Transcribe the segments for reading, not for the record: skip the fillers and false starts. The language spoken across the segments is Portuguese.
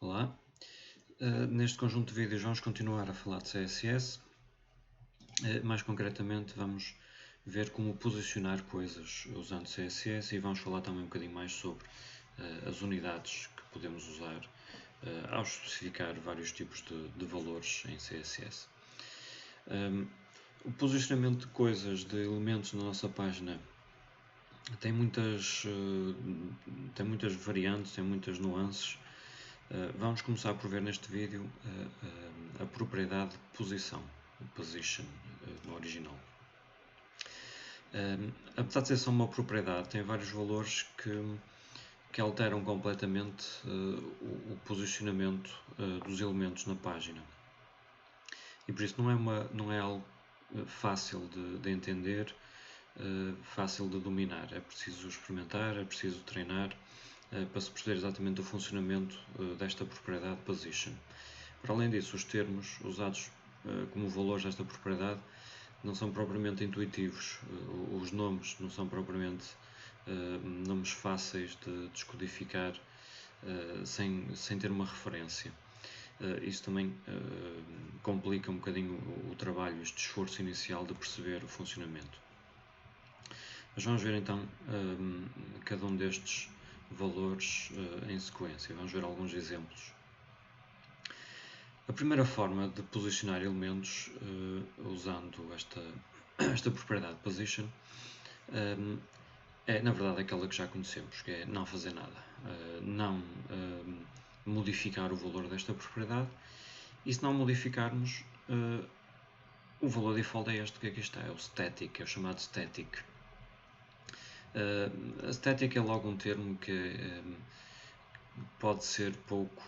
Olá, neste conjunto de vídeos vamos continuar a falar de CSS. Mais concretamente vamos ver como posicionar coisas usando CSS e vamos falar também um bocadinho mais sobre as unidades que podemos usar ao especificar vários tipos de valores em CSS. O posicionamento de coisas, de elementos na nossa página tem muitas variantes, tem muitas nuances. Vamos começar por ver neste vídeo a propriedade de posição, position no original. Apesar de ser só uma propriedade, tem vários valores que alteram completamente o posicionamento dos elementos na página. E por isso não é algo fácil de entender, fácil de dominar. É preciso experimentar, é preciso treinar para se perceber exatamente o funcionamento desta propriedade position. Para além disso, os termos usados como valores desta propriedade não são propriamente intuitivos. Os nomes não são propriamente nomes fáceis de descodificar sem ter uma referência. Isso também complica um bocadinho o trabalho, este esforço inicial de perceber o funcionamento. Mas vamos ver então cada um destes valores em sequência. Vamos ver alguns exemplos. A primeira forma de posicionar elementos usando esta propriedade position é na verdade aquela que já conhecemos, que é não fazer nada, não modificar o valor desta propriedade, e se não modificarmos, o valor default é este que aqui está, é o static, é o chamado static. A static é logo um termo que pode ser pouco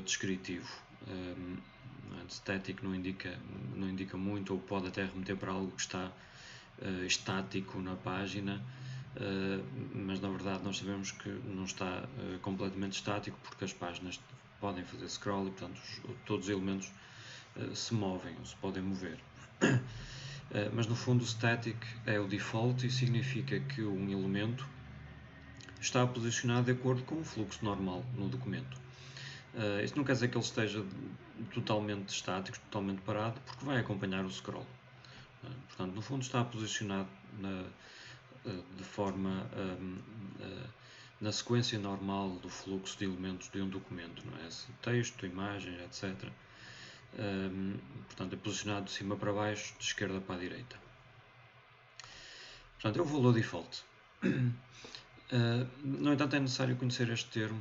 descritivo. Static não indica muito, ou pode até remeter para algo que está estático na página, mas na verdade nós sabemos que não está completamente estático, porque as páginas podem fazer scroll e portanto todos os elementos se movem ou se podem mover. Mas no fundo o static é o default e significa que um elemento está posicionado de acordo com o fluxo normal no documento. Isto não quer dizer que ele esteja totalmente estático, totalmente parado, porque vai acompanhar o scroll. Portanto, no fundo está posicionado de forma na sequência normal do fluxo de elementos de um documento, não é? Texto, imagens, etc. Portanto, é posicionado de cima para baixo, de esquerda para a direita. Portanto, é o valor default. No entanto, é necessário conhecer este termo,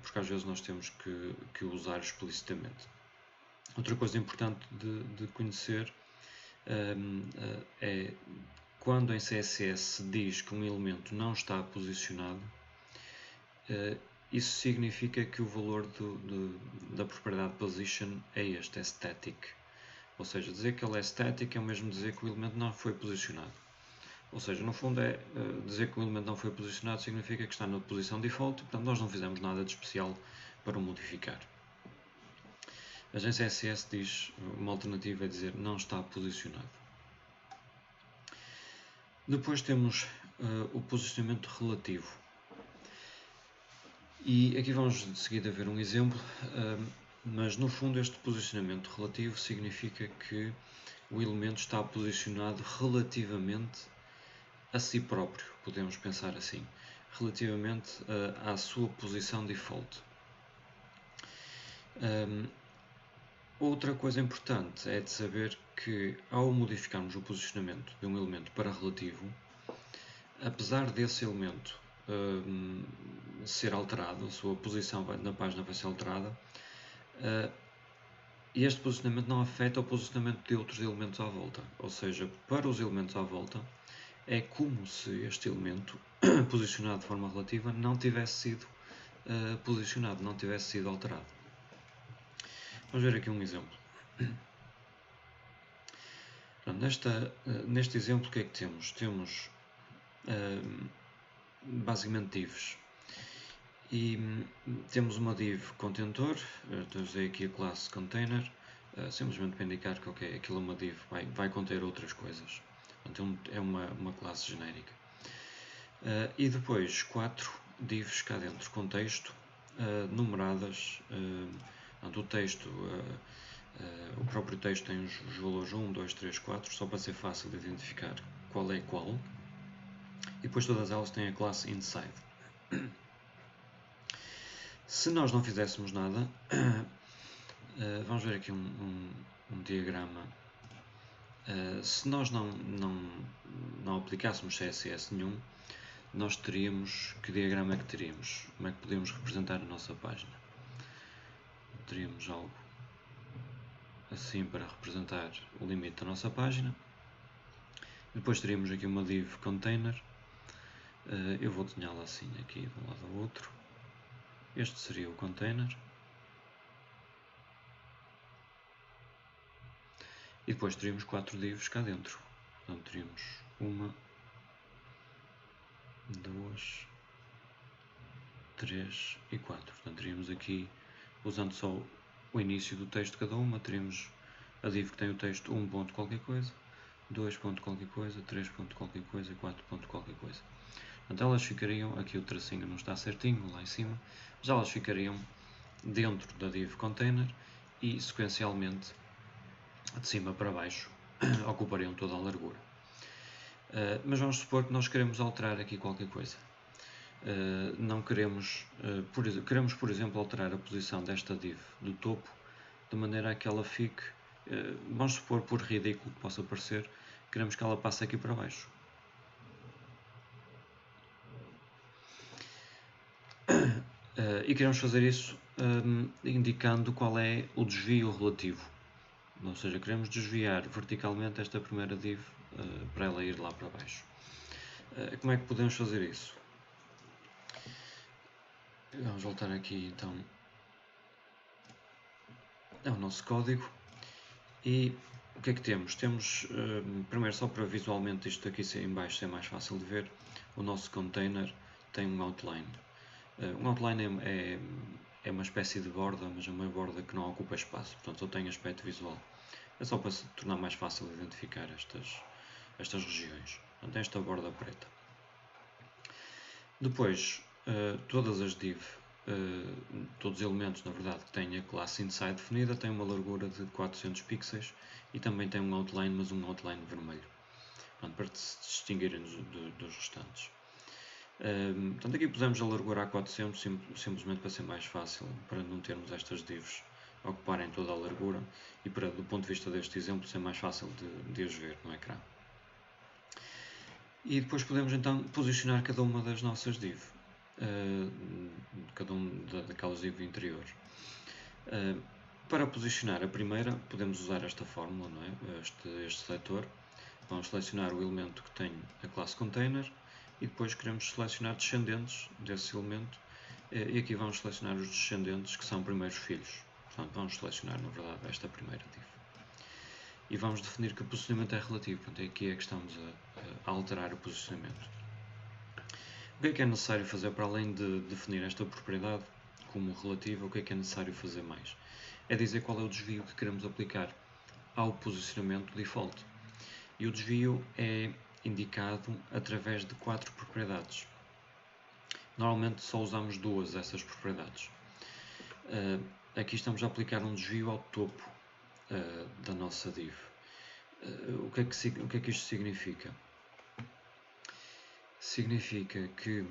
porque às vezes nós temos que o usar explicitamente. Outra coisa importante de conhecer é quando em CSS se diz que um elemento não está posicionado, isso significa que o valor da propriedade position é este, é static. Ou seja, dizer que ele é static é o mesmo dizer que o elemento não foi posicionado. Ou seja, no fundo é dizer que o elemento não foi posicionado significa que está na posição default, portanto nós não fizemos nada de especial para o modificar. Mas em CSS diz, uma alternativa é dizer não está posicionado. Depois temos o posicionamento relativo. E aqui vamos de seguida ver um exemplo, mas no fundo este posicionamento relativo significa que o elemento está posicionado relativamente a si próprio, podemos pensar assim, relativamente à sua posição default. Outra coisa importante é de saber que ao modificarmos o posicionamento de um elemento para relativo, apesar desse elemento ser alterado, a sua posição na página vai ser alterada, este posicionamento não afeta o posicionamento de outros elementos à volta. Ou seja, para os elementos à volta, é como se este elemento, posicionado de forma relativa, não tivesse sido posicionado, não tivesse sido alterado. Vamos ver aqui um exemplo. Neste exemplo, o que é que temos? Temos basicamente divs. E temos uma div contentor, eu usei aqui a classe container, simplesmente para indicar que aquilo é uma div, vai conter outras coisas. Então é uma classe genérica. E depois 4 divs cá dentro, com texto numeradas. O texto, o próprio texto tem os valores 1, 2, 3, 4, só para ser fácil de identificar qual é qual. E depois todas elas têm a classe inside. Se nós não fizéssemos nada, vamos ver aqui um diagrama. Se nós não aplicássemos CSS nenhum, nós teríamos, que diagrama é que teríamos? Como é que podemos representar a nossa página? Teríamos algo assim para representar o limite da nossa página. Depois teríamos aqui uma div container. Eu vou desenhá-la assim aqui de um lado ao outro. Este seria o container. E depois teríamos 4 divs cá dentro. Portanto, teríamos 1, 2, 3 e 4. Portanto, teríamos aqui, usando só o início do texto de cada uma, teríamos a div que tem o texto 1 ponto qualquer coisa, 2 ponto qualquer coisa, 3 ponto qualquer coisa e 4 ponto qualquer coisa. Portanto, elas ficariam, aqui o tracinho não está certinho lá em cima, mas elas ficariam dentro da div container e sequencialmente de cima para baixo ocupariam toda a largura. Mas vamos supor que nós queremos alterar aqui qualquer coisa. Não queremos, queremos por exemplo alterar a posição desta div do topo de maneira a que ela fique, vamos supor por ridículo que possa parecer, queremos que ela passe aqui para baixo. E queremos fazer isso indicando qual é o desvio relativo. Ou seja, queremos desviar verticalmente esta primeira div para ela ir lá para baixo. Como é que podemos fazer isso? Vamos voltar aqui então ao nosso código. E o que é que temos? Temos, primeiro, só para visualmente isto aqui em baixo ser mais fácil de ver, o nosso container tem um outline. Um outline é uma espécie de borda, mas é uma borda que não ocupa espaço, portanto só tem aspecto visual. É só para se tornar mais fácil identificar estas regiões. Portanto, esta borda preta. Depois, todas as div, todos os elementos, na verdade, que têm a classe inside definida, têm uma largura de 400 pixels e também têm um outline, mas um outline vermelho. Portanto, para se distinguirem dos restantes. Portanto, aqui pusemos a largura a 400, simplesmente para ser mais fácil, para não termos estas divs ocuparem toda a largura e para, do ponto de vista deste exemplo, ser mais fácil de as ver no ecrã. E depois podemos então posicionar cada uma das nossas div, cada uma daquelas div interiores. Para posicionar a primeira, podemos usar esta fórmula, não é? Este seletor. Vamos selecionar o elemento que tem a classe container e depois queremos selecionar descendentes desse elemento e aqui vamos selecionar os descendentes que são primeiros filhos. Portanto, vamos selecionar, na verdade, esta primeira div. E vamos definir que o posicionamento é relativo. Portanto, aqui é que estamos a alterar o posicionamento. O que é necessário fazer para além de definir esta propriedade como relativa? O que é necessário fazer mais? É dizer qual é o desvio que queremos aplicar ao posicionamento default. E o desvio é indicado através de 4 propriedades. Normalmente só usamos 2 dessas propriedades. Aqui estamos a aplicar um desvio ao topo da nossa div. O que é que isto significa? Significa que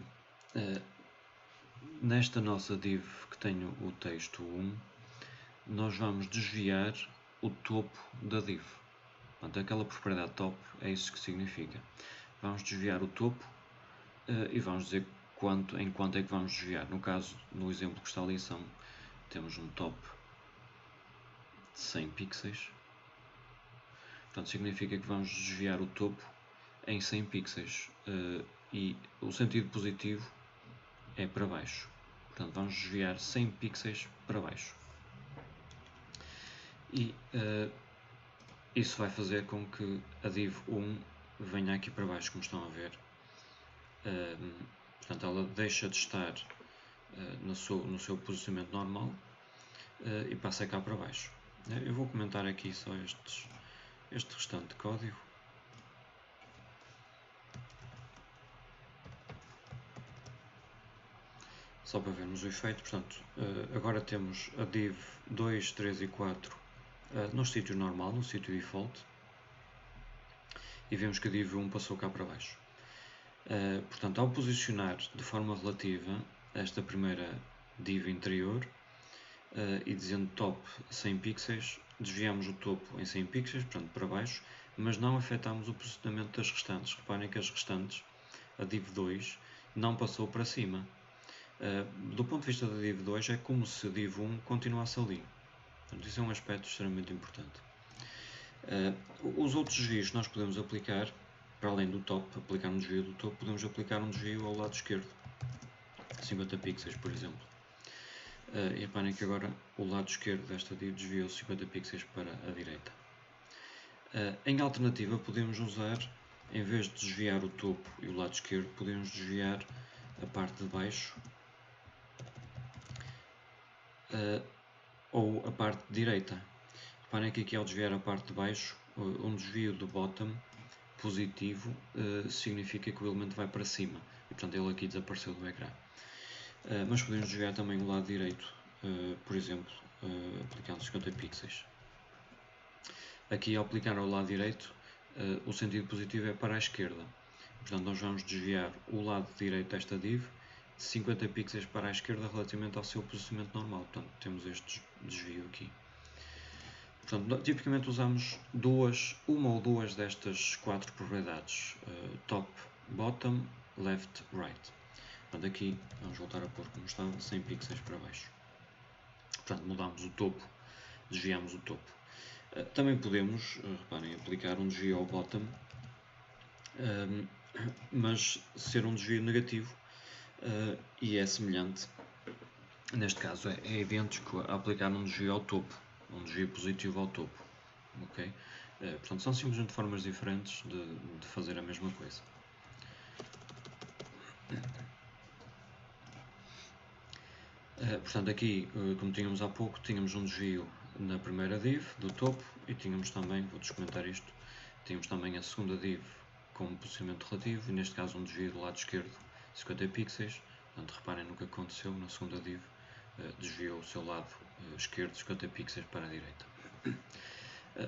nesta nossa div que tem o texto 1, nós vamos desviar o topo da div. Portanto, aquela propriedade top é isso que significa. Vamos desviar o topo e vamos dizer em quanto é que vamos desviar. No caso, no exemplo que está ali, temos um top de 100 pixels. Portanto, significa que vamos desviar o topo em 100 pixels e o sentido positivo é para baixo. Portanto, vamos desviar 100 pixels para baixo. E isso vai fazer com que a div 1 venha aqui para baixo, como estão a ver. Portanto, ela deixa de estar no seu posicionamento normal e passa cá para baixo. Eu vou comentar aqui só este restante de código. só para vermos o efeito. Portanto, agora temos a div 2, 3 e 4 no sítio normal, no sítio default, e vemos que a div 1 passou cá para baixo. Portanto, ao posicionar de forma relativa esta primeira div interior e dizendo top 100 pixels, desviamos o topo em 100 pixels, portanto para baixo, mas não afetamos o posicionamento das restantes. Reparem que as restantes, a div 2, não passou para cima. Do ponto de vista da div 2, é como se a div 1 continuasse ali. Portanto, isso é um aspecto extremamente importante. Os outros desvios nós podemos aplicar, para além do top, aplicar um desvio do topo, podemos aplicar um desvio ao lado esquerdo, 50 pixels, por exemplo. E reparem que agora o lado esquerdo desta div desviou 50 pixels para a direita. Em alternativa, podemos usar, em vez de desviar o topo e o lado esquerdo, podemos desviar a parte de baixo ou a parte direita. Reparem que aqui, ao desviar a parte de baixo, um desvio do bottom positivo significa que o elemento vai para cima e, portanto, ele aqui desapareceu do ecrã. Mas podemos desviar também o lado direito, por exemplo, aplicando 50 pixels. Aqui, ao aplicar ao lado direito, o sentido positivo é para a esquerda. Portanto, nós vamos desviar o lado direito desta div de 50 pixels para a esquerda relativamente ao seu posicionamento normal. Portanto, temos este desvio aqui. Portanto, tipicamente usamos uma ou duas destas 4 propriedades: top, bottom, left, right. Portanto, aqui vamos voltar a pôr como estava, 100 pixels para baixo. Portanto, mudamos o topo, desviamos o topo. Também podemos, reparem, aplicar um desvio ao bottom, mas ser um desvio negativo, e é semelhante, neste caso é idêntico a aplicar um desvio ao topo, um desvio positivo ao topo. Okay? Portanto, são simplesmente formas diferentes de fazer a mesma coisa. Portanto, aqui, como tínhamos há pouco, tínhamos um desvio na primeira div do topo e tínhamos também, vou descomentar isto, tínhamos também a segunda div com um posicionamento relativo e neste caso um desvio do lado esquerdo 50 pixels. Portanto, reparem no que aconteceu na segunda div, desviou o seu lado esquerdo 50 pixels para a direita.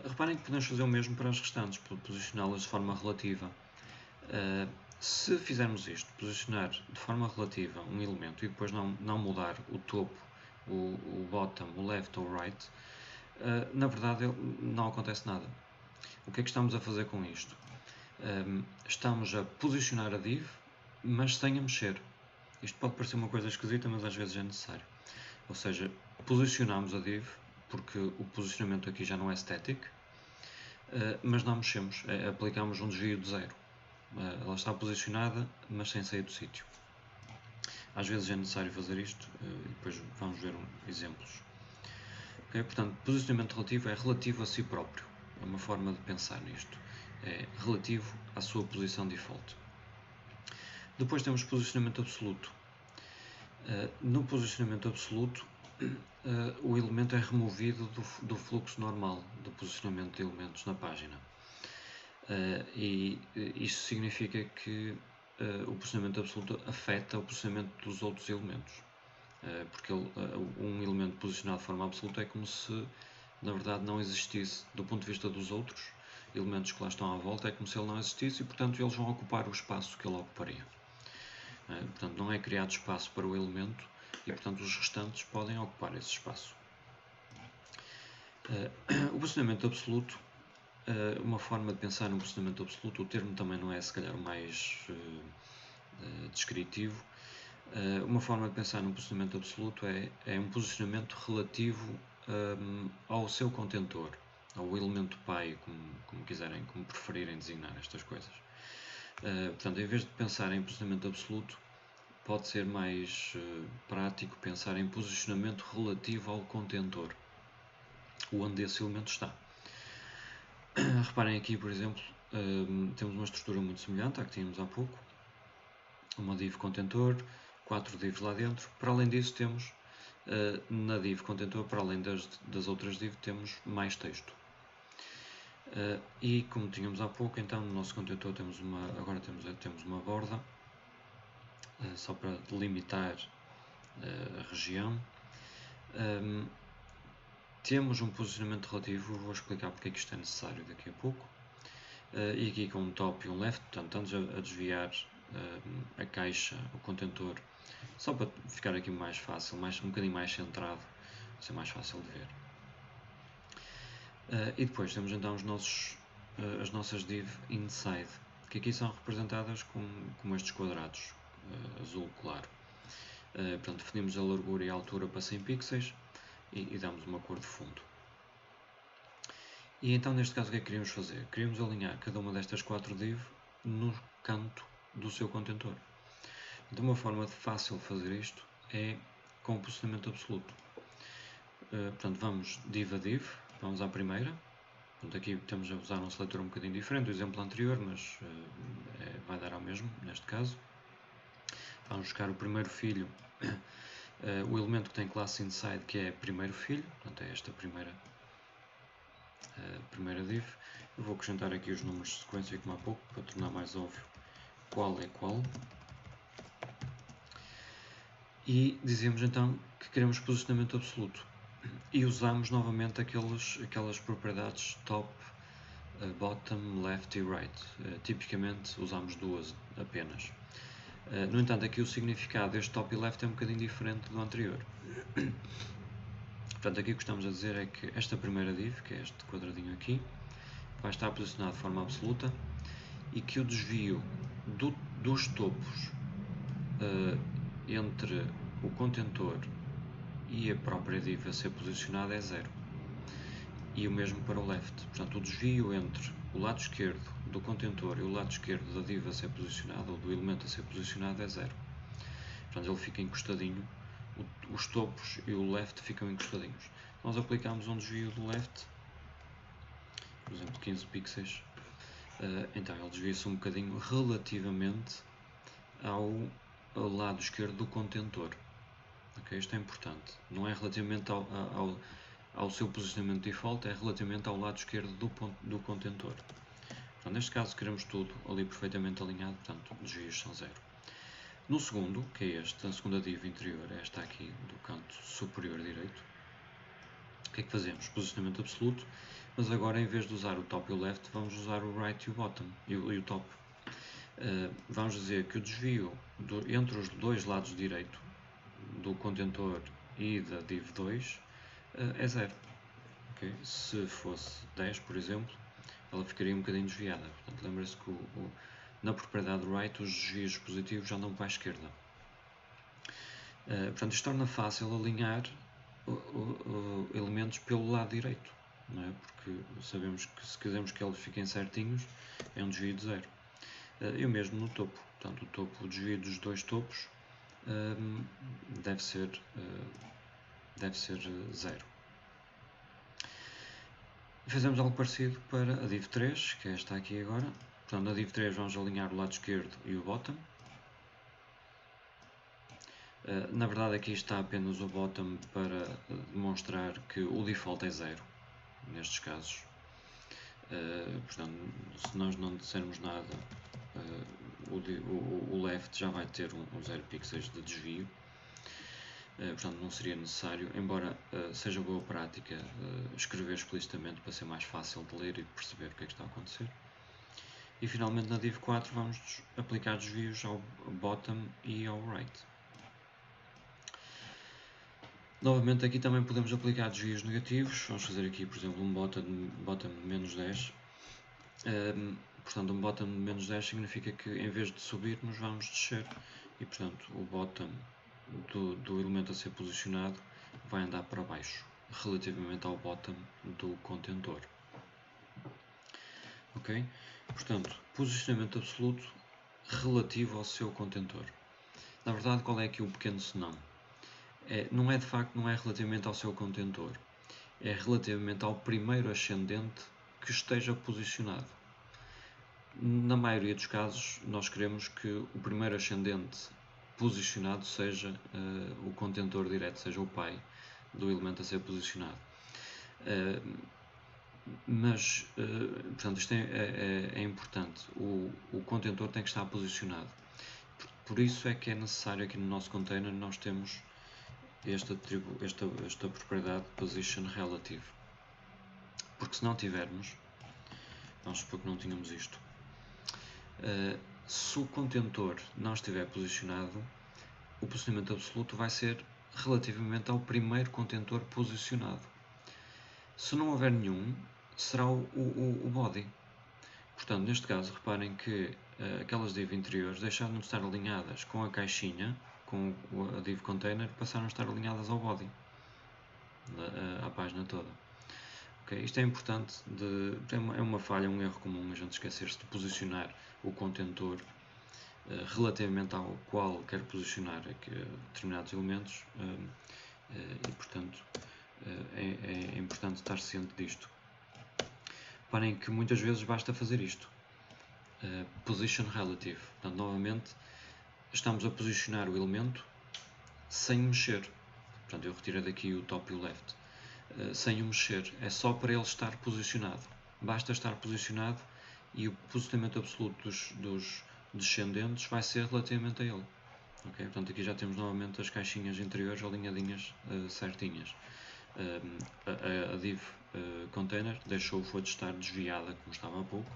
Reparem que podemos fazer o mesmo para as restantes, posicioná-las de forma relativa. Se fizermos isto, posicionar de forma relativa um elemento e depois não mudar o topo, o bottom, o left ou o right, na verdade não acontece nada. O que é que estamos a fazer com isto? Estamos a posicionar a div, mas sem a mexer. Isto pode parecer uma coisa esquisita, mas às vezes é necessário. Ou seja, posicionamos a div, porque o posicionamento aqui já não é static, mas não mexemos, aplicamos um desvio de zero. Ela está posicionada, mas sem sair do sítio. Às vezes é necessário fazer isto e depois vamos ver exemplos. Okay? Portanto, posicionamento relativo é relativo a si próprio. É uma forma de pensar nisto. É relativo à sua posição default. Depois temos posicionamento absoluto. No posicionamento absoluto, o elemento é removido do fluxo normal do posicionamento de elementos na página. E isto significa que o posicionamento absoluto afeta o posicionamento dos outros elementos, porque um elemento posicionado de forma absoluta é como se na verdade não existisse. Do ponto de vista dos outros elementos que lá estão à volta, é como se ele não existisse e portanto eles vão ocupar o espaço que ele ocuparia. Portanto, não é criado espaço para o elemento e portanto os restantes podem ocupar esse espaço. O posicionamento absoluto, uma forma de pensar no posicionamento absoluto, o termo também não é se calhar o mais descritivo. Uma forma de pensar no posicionamento absoluto é um posicionamento relativo ao seu contentor, ao elemento pai, como quiserem, como preferirem designar estas coisas. Portanto, em vez de pensar em posicionamento absoluto, pode ser mais prático pensar em posicionamento relativo ao contentor, onde esse elemento está. Reparem aqui, por exemplo, temos uma estrutura muito semelhante à que tínhamos há pouco, uma div contentor, 4 divs lá dentro. Para além disso, temos na div contentor, para além das outras divs, temos mais texto. E como tínhamos há pouco, então no nosso contentor agora temos uma borda, só para delimitar a região. Temos um posicionamento relativo, vou explicar porque é que isto é necessário daqui a pouco. E aqui com um top e um left, portanto estamos a desviar a caixa, o contentor, só para ficar aqui mais fácil, um bocadinho mais centrado, para ser mais fácil de ver. E depois temos então as nossas div inside, que aqui são representadas como estes quadrados, azul claro. Portanto, definimos a largura e a altura para 100 pixels e damos uma cor de fundo. E então, neste caso, o que é que queríamos fazer? Queríamos alinhar cada uma destas 4 div no canto do seu contentor. De uma forma fácil de fazer isto é com o posicionamento absoluto. Portanto, vamos div a div, vamos à primeira. Portanto, aqui temos a usar um seletor um bocadinho diferente do exemplo anterior, mas vai dar ao mesmo, neste caso. Vamos buscar o primeiro filho, o elemento que tem classe inside, que é primeiro filho, portanto é esta primeira div. Eu vou acrescentar aqui os números de sequência como há pouco, para tornar mais óbvio qual é qual. E dizemos então que queremos posicionamento absoluto. E usamos novamente aquelas propriedades top, bottom, left e right. Tipicamente usamos duas apenas. No entanto, aqui o significado deste top e left é um bocadinho diferente do anterior. Portanto, aqui o que estamos a dizer é que esta primeira div, que é este quadradinho aqui, vai estar posicionado de forma absoluta e que o desvio dos topos entre o contentor e a própria div a ser posicionada é 0. E o mesmo para o left. Portanto, o desvio entre o lado esquerdo do contentor e o lado esquerdo da div a ser posicionado, ou do elemento a ser posicionado, é 0. Portanto, ele fica encostadinho, os topos e o left ficam encostadinhos. Nós aplicamos um desvio do left, por exemplo, 15 pixels, então ele desvia-se um bocadinho relativamente ao lado esquerdo do contentor. Okay? Isto é importante. Não é relativamente ao seu posicionamento default, é relativamente ao lado esquerdo do contentor. Portanto, neste caso queremos tudo ali perfeitamente alinhado, portanto desvios são 0. No segundo, que é este, a segunda div interior, é esta aqui do canto superior direito, o que é que fazemos? Posicionamento absoluto, mas agora em vez de usar o top e o left, vamos usar o right e o bottom, e o top. Vamos dizer que o desvio entre os dois lados direito do contentor e da div 2 é 0. Okay? Se fosse 10, por exemplo, ela ficaria um bocadinho desviada. Portanto, lembra-se que na propriedade right os desvios positivos andam para a esquerda. Portanto, isto torna fácil alinhar elementos pelo lado direito, não é? Porque sabemos que se quisermos que eles fiquem certinhos, é um desvio de 0. E o mesmo no topo. Portanto, o desvio dos dois topos deve ser 0. Fazemos algo parecido para a div 3, que é esta aqui agora. Portanto, na div 3 vamos alinhar o lado esquerdo e o bottom. Na verdade, aqui está apenas o bottom para demonstrar que o default é 0, nestes casos. Portanto, se nós não dissermos nada, o left já vai ter um 0 pixels de desvio. Portanto, não seria necessário, embora seja boa prática escrever explicitamente para ser mais fácil de ler e de perceber o que é que está a acontecer. E finalmente na div 4 vamos aplicar desvios ao bottom e ao right. Novamente aqui também podemos aplicar desvios negativos. Vamos fazer aqui, por exemplo, um bottom de menos 10. Portanto, um bottom de menos 10 significa que em vez de subirmos vamos descer. E portanto o bottom do elemento a ser posicionado vai andar para baixo, relativamente ao bottom do contentor. Ok? Portanto, posicionamento absoluto relativo ao seu contentor. Na verdade, qual é aqui o pequeno senão? Não é relativamente ao seu contentor, é relativamente ao primeiro ascendente que esteja posicionado. Na maioria dos casos, nós queremos que o primeiro ascendente posicionado seja o contentor direto, seja o pai do elemento a ser posicionado. Portanto, isto é importante. O contentor tem que estar posicionado. Por isso é que é necessário aqui no nosso container nós temos esta propriedade position relative. Porque se não tivermos, vamos supor que não tínhamos isto, se o contentor não estiver posicionado, o posicionamento absoluto vai ser relativamente ao primeiro contentor posicionado. Se não houver nenhum, será o body. Portanto, neste caso, reparem que aquelas div interiores deixaram de estar alinhadas com a caixinha, com a div container, passaram a estar alinhadas ao body, à página toda. Okay? Isto é importante, é uma falha, um erro comum a gente esquecer-se de posicionar o contentor relativamente ao qual quer posicionar determinados elementos e, portanto, é importante estar ciente disto. Reparem que muitas vezes basta fazer isto. Position relative. Portanto, novamente, estamos a posicionar o elemento sem mexer. Portanto, eu retiro daqui o top e o left. Sem o mexer. É só para ele estar posicionado. Basta estar posicionado e o posicionamento absoluto dos descendentes vai ser relativamente a ele. Okay? Portanto, aqui já temos novamente as caixinhas interiores alinhadinhas certinhas. A div container foi de estar desviada como estava há pouco,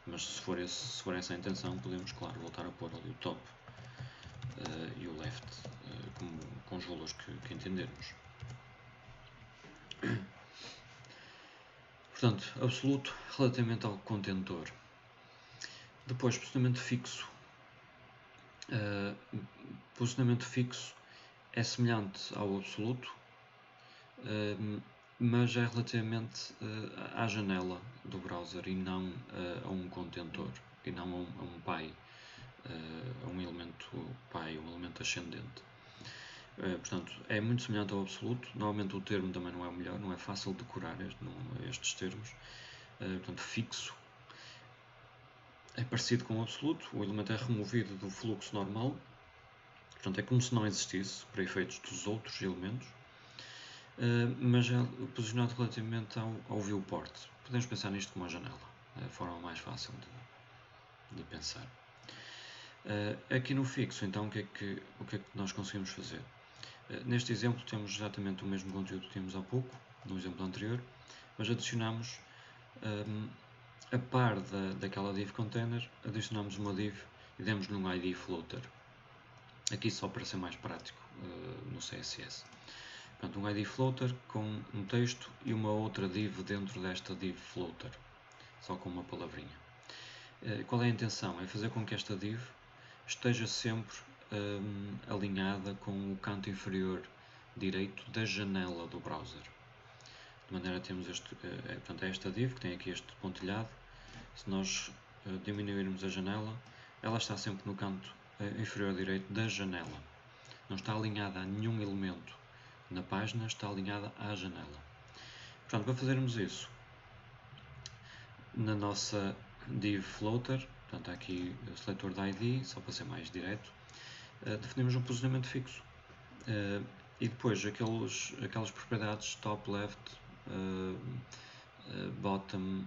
mas se for essa a intenção, podemos, claro, voltar a pôr ali o top e o left com os valores que entendermos. Portanto, absoluto relativamente ao contentor. Depois, posicionamento fixo. Posicionamento fixo é semelhante ao absoluto, mas é relativamente à janela do browser e não a um contentor, e não a um pi, a um elemento pi, um elemento ascendente. Portanto, é muito semelhante ao absoluto. Normalmente o termo também não é o melhor, não é fácil de decorar estes termos. Portanto, fixo é parecido com o absoluto, o elemento é removido do fluxo normal, portanto é como se não existisse para efeitos dos outros elementos, mas é posicionado relativamente ao viewport. Podemos pensar nisto como uma janela, é a forma mais fácil de pensar. Aqui no fixo, então, o que é que nós conseguimos fazer? Neste exemplo temos exatamente o mesmo conteúdo que tínhamos há pouco, no exemplo anterior, mas adicionamos a par daquela div container, adicionamos uma div e demos-lhe um ID floater. Aqui só para ser mais prático no CSS. Portanto, um ID floater com um texto e uma outra div dentro desta div floater, só com uma palavrinha. Qual é a intenção? É fazer com que esta div esteja sempre alinhada com o canto inferior direito da janela do browser. De maneira que temos portanto, é esta div que tem aqui este pontilhado. Se nós diminuirmos a janela, ela está sempre no canto inferior direito da janela. Não está alinhada a nenhum elemento na página, está alinhada à janela. Portanto, para fazermos isso, na nossa div floater, portanto, há aqui o seletor de ID, só para ser mais direto, definimos um posicionamento fixo. E depois aquelas propriedades top, left, bottom,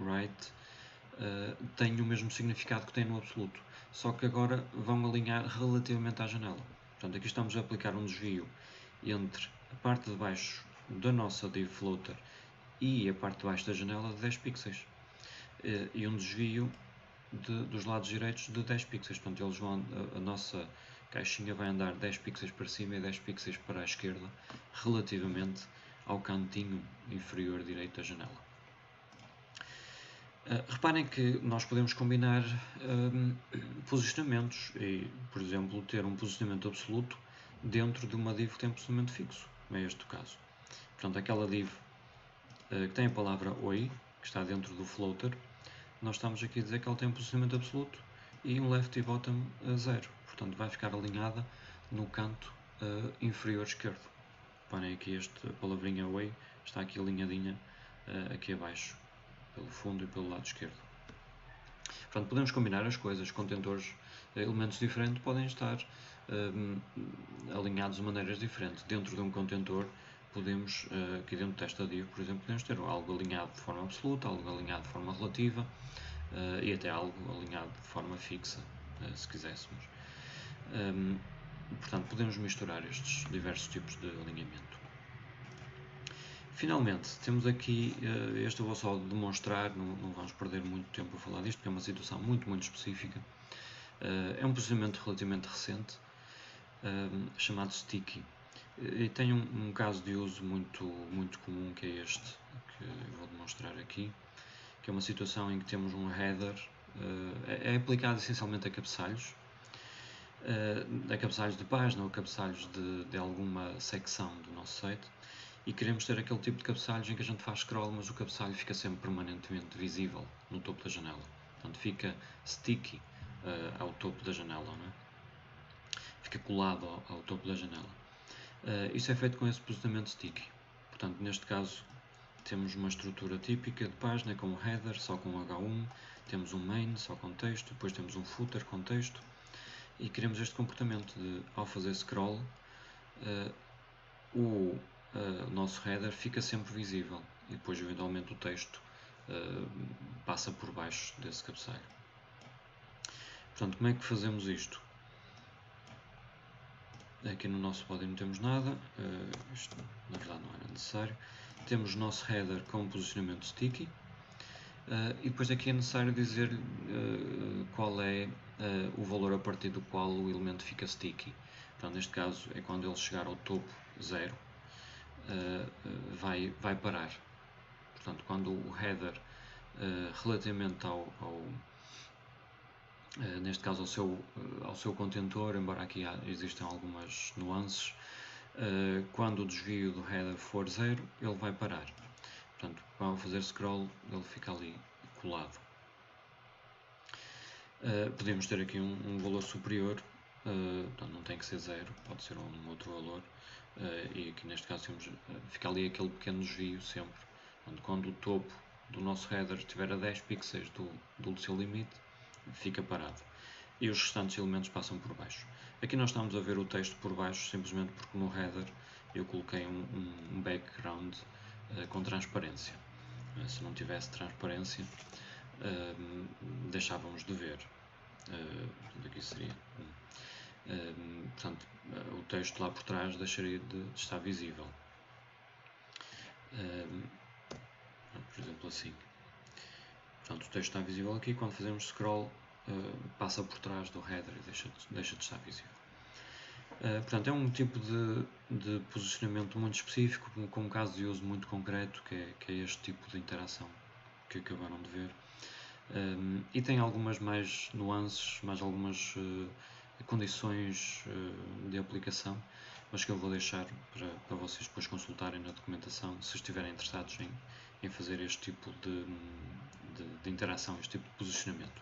right, têm o mesmo significado que tem no absoluto, só que agora vão alinhar relativamente à janela. Portanto, aqui estamos a aplicar um desvio entre a parte de baixo da nossa div floater e a parte de baixo da janela de 10 pixels. E um desvio dos lados direitos de 10 pixels. Portanto, a nossa caixinha vai andar 10 pixels para cima e 10 pixels para a esquerda, relativamente ao cantinho inferior direito da janela. Reparem que nós podemos combinar posicionamentos e, por exemplo, ter um posicionamento absoluto dentro de uma div que tem um posicionamento fixo, como é este o caso. Portanto, aquela div que tem a palavra oi, que está dentro do floater, nós estamos aqui a dizer que ela tem um posicionamento absoluto e um left e bottom 0. Portanto, vai ficar alinhada no canto inferior esquerdo. Reparem aqui esta palavrinha oi, está aqui alinhadinha aqui abaixo, pelo fundo e pelo lado esquerdo. Portanto, podemos combinar as coisas, contentores, elementos diferentes podem estar alinhados de maneiras diferentes. Dentro de um contentor, podemos, aqui dentro desta div, por exemplo, podemos ter algo alinhado de forma absoluta, algo alinhado de forma relativa e até algo alinhado de forma fixa, se quiséssemos. portanto, podemos misturar estes diversos tipos de alinhamento. Finalmente, temos aqui, este eu vou só demonstrar, não vamos perder muito tempo a falar disto, porque é uma situação muito específica. É um procedimento relativamente recente, chamado sticky. E tem um caso de uso muito comum, que é este, que eu vou demonstrar aqui, que é uma situação em que temos um header, é aplicado essencialmente a cabeçalhos, de página ou cabeçalhos de alguma secção do nosso site, e queremos ter aquele tipo de cabeçalhos em que a gente faz scroll, mas o cabeçalho fica sempre permanentemente visível no topo da janela. Portanto, fica sticky ao topo da janela, não é? Fica colado ao topo da janela. Isso é feito com esse posicionamento sticky. Portanto, neste caso, temos uma estrutura típica de página com um header só com H1, temos um main só com texto, depois temos um footer com texto, e queremos este comportamento de, ao fazer scroll, o nosso header fica sempre visível e depois eventualmente o texto passa por baixo desse cabeçalho. Portanto, como é que fazemos isto? Aqui no nosso body não temos nada, isto na verdade não era necessário. Temos o nosso header com posicionamento sticky, e depois aqui é necessário dizer qual é o valor a partir do qual o elemento fica sticky. Portanto, neste caso é quando ele chegar ao topo 0, vai parar. Portanto, quando o header relativamente neste caso ao seu contentor, embora aqui existam algumas nuances, quando o desvio do header for 0, ele vai parar. Portanto, ao fazer scroll, ele fica ali colado. Podemos ter aqui um valor superior, portanto, não tem que ser 0, pode ser um outro valor, e aqui neste caso fica ali aquele pequeno desvio sempre. Portanto, quando o topo do nosso header estiver a 10 pixels do seu limite, fica parado. E os restantes elementos passam por baixo. Aqui nós estamos a ver o texto por baixo, simplesmente porque no header eu coloquei um background com transparência. Se não tivesse transparência, deixávamos de ver. Aqui seria portanto, o texto lá por trás deixaria de estar visível. Por exemplo, assim. Portanto, o texto está visível aqui. Quando fazemos scroll, passa por trás do header e deixa de estar visível. Portanto, é um tipo de posicionamento muito específico, com um caso de uso muito concreto, que é este tipo de interação que acabaram de ver. E tem algumas mais nuances, mais algumas condições de aplicação, mas que eu vou deixar para vocês depois consultarem na documentação, se estiverem interessados em fazer este tipo de interação, este tipo de posicionamento.